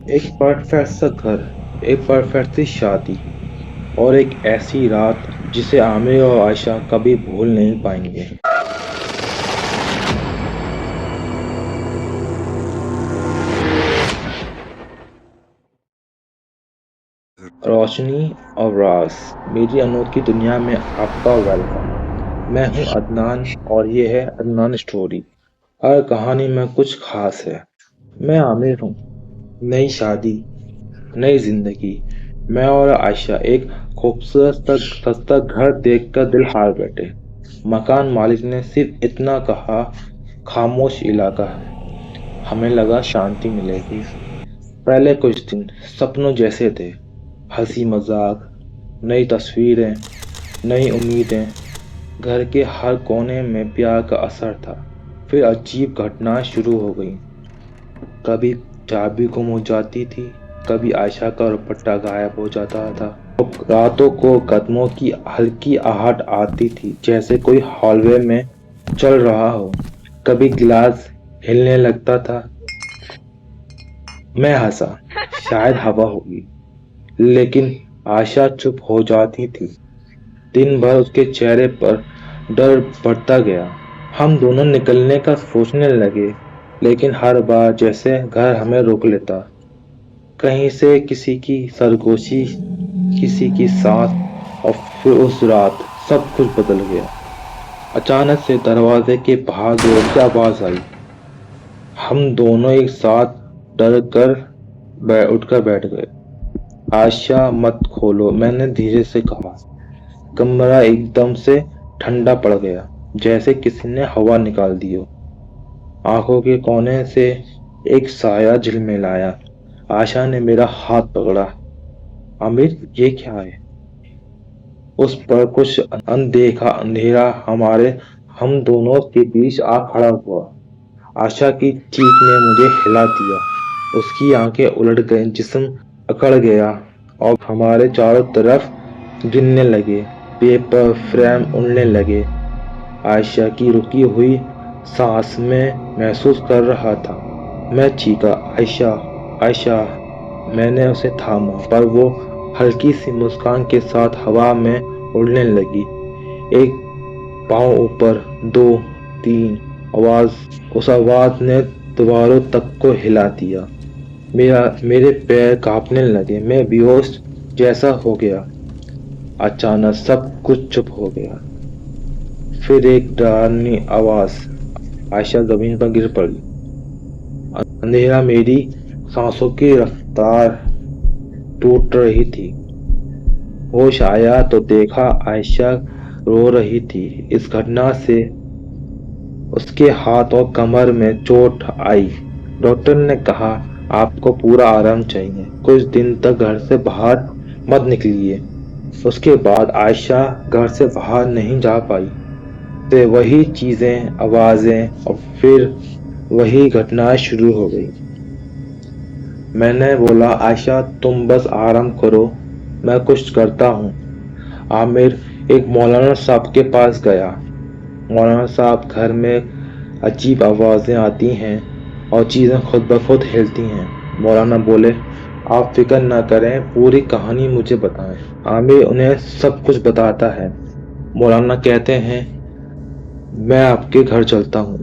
एक परफेक्ट सा घर, एक परफेक्ट सी शादी और एक ऐसी रात जिसे आमिर और आयशा कभी भूल नहीं पाएंगे। रोशनी और राज, मेरी अनोखी दुनिया में आपका वेलकम। मैं हूं अदनान और ये है अदनान स्टोरी। हर कहानी में कुछ खास है। मैं आमिर हूँ। नई शादी, नई जिंदगी। मैं और आयशा एक खूबसूरत सा सस्ता घर देखकर दिल हार बैठे। मकान मालिक ने सिर्फ इतना कहा, खामोश इलाका है, हमें लगा शांति मिलेगी। पहले कुछ दिन सपनों जैसे थे, हंसी मजाक, नई तस्वीरें, नई उम्मीदें। घर के हर कोने में प्यार का असर था। फिर अजीब घटनाएं शुरू हो गई। कभी चाबी गुम हो जाती थी, कभी आयशा का दुपट्टा गायब हो जाता था। रातों को कदमों की हल्की आहट आती थी, जैसे कोई हॉलवे में चल रहा हो। कभी गिलास हिलने लगता था। मैं हंसा, शायद हवा होगी, लेकिन आशा चुप हो जाती थी। दिन भर उसके चेहरे पर डर बढ़ता गया। हम दोनों निकलने का सोचने लगे, लेकिन हर बार जैसे घर हमें रोक लेता। कहीं से किसी की सरगोशी, किसी की सांस, और फिर उस रात सब कुछ बदल गया। अचानक से दरवाजे के बाहर जोर से आवाज आई। हम दोनों एक साथ डर कर उठकर बैठ गए। आशा, मत खोलो, मैंने धीरे से कहा। कमरा एकदम से ठंडा पड़ गया, जैसे किसी ने हवा निकाल दी हो। आंखों के कोने से एक साया झिलमिलाया। आशा ने मेरा हाथ पकड़ा। आमिर, ये क्या है? उस पर कुछ अनदेखा अंधेरा हम दोनों के बीच आ खड़ा हुआ। आशा की चीख ने मुझे हिला दिया। उसकी आंखें उलट गईं, जिस्म अकड़ गया और हमारे चारों तरफ गिरने लगे। पेपर फ्रेम उड़ने लगे। आयशा की रुकी हुई सांस में महसूस कर रहा था। मैं चीखा, आयशा, आयशा। मैंने उसे थामा, पर वो हल्की सी मुस्कान के साथ हवा में उड़ने लगी। एक पाँव ऊपर, दो, तीन। आवाज उस आवाज ने दीवारों तक को हिला दिया। मेरे पैर कांपने लगे। मैं बेहोश जैसा हो गया। अचानक सब कुछ चुप हो गया। फिर एक डरावनी आवाज। आयशा जमीन पर गिर पड़ी। अंधेरा मेरी सांसों की रफ्तार टूट रही थी। होश आया तो देखा आयशा रो रही थी। इस घटना से उसके हाथ और कमर में चोट आई। डॉक्टर ने कहा, आपको पूरा आराम चाहिए, कुछ दिन तक घर से बाहर मत निकलिए। उसके बाद आयशा घर से बाहर नहीं जा पाई। से वही चीजें, आवाजें और फिर वही घटनाएं शुरू हो गई। मैंने बोला, आयशा तुम बस आराम करो, मैं कुछ करता हूँ। आमिर एक मौलाना साहब के पास गया। मौलाना साहब, घर में अजीब आवाजें आती हैं और चीजें खुद ब खुद हिलती हैं। मौलाना बोले, आप फिक्र ना करें, पूरी कहानी मुझे बताएं। आमिर उन्हें सब कुछ बताता है। मौलाना कहते हैं, मैं आपके घर चलता हूँ।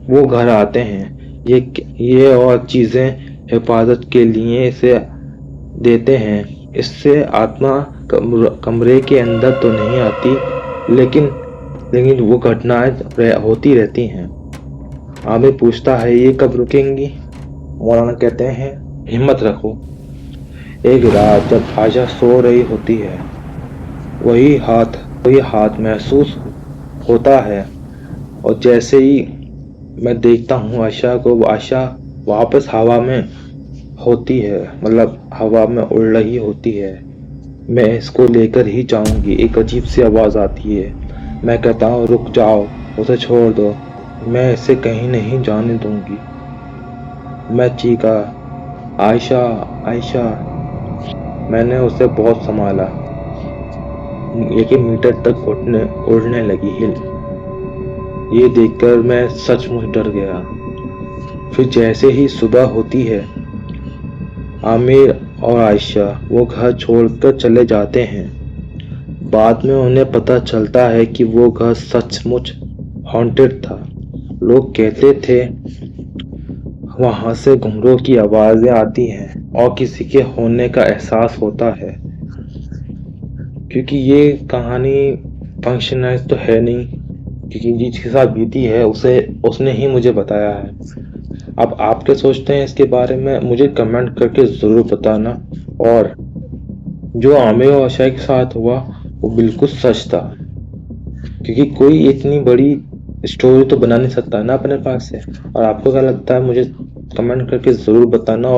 वो घर आते हैं। ये और चीजें हिफाजत के लिए इसे देते हैं। इससे आत्मा कमरे के अंदर तो नहीं आती, लेकिन लेकिन वो घटनाएं होती रहती हैं। आमिर पूछता है, ये कब रुकेंगी? मौलाना कहते हैं, हिम्मत रखो। एक रात जब आयशा सो रही होती है, वही हाथ वही हाथ महसूस होता है, और जैसे ही मैं देखता हूँ आयशा को, आयशा वापस हवा में होती है, मतलब हवा में उड़ रही होती है। मैं इसको लेकर ही जाऊंगी। एक अजीब सी आवाज आती है। मैं कहता हूँ, रुक जाओ, उसे छोड़ दो, मैं इसे कहीं नहीं जाने दूंगी। मैं चीखा, आयशा, आयशा। मैंने उसे बहुत संभाला। 1 मीटर तक उड़ने लगी हिल। ये देखकर मैं सचमुच डर गया। फिर जैसे ही सुबह होती है, आमिर और आयशा वो घर छोड़कर चले जाते हैं। बाद में उन्हें पता चलता है कि वो घर सचमुच हॉन्टेड था। लोग कहते थे वहां से घुंघरू की आवाजें आती हैं और किसी के होने का एहसास होता है। क्योंकि ये कहानी फंक्शनाइज तो है नहीं, क्योंकि जिसके साथ बीती है उसे उसने ही मुझे बताया है। अब आप क्या सोचते हैं इसके बारे में मुझे कमेंट करके ज़रूर बताना। और जो आमिर और आशा के साथ हुआ वो बिल्कुल सच था, क्योंकि कोई इतनी बड़ी स्टोरी तो बना नहीं सकता ना अपने पास से। और आपको क्या लगता है मुझे कमेंट करके ज़रूर बताना।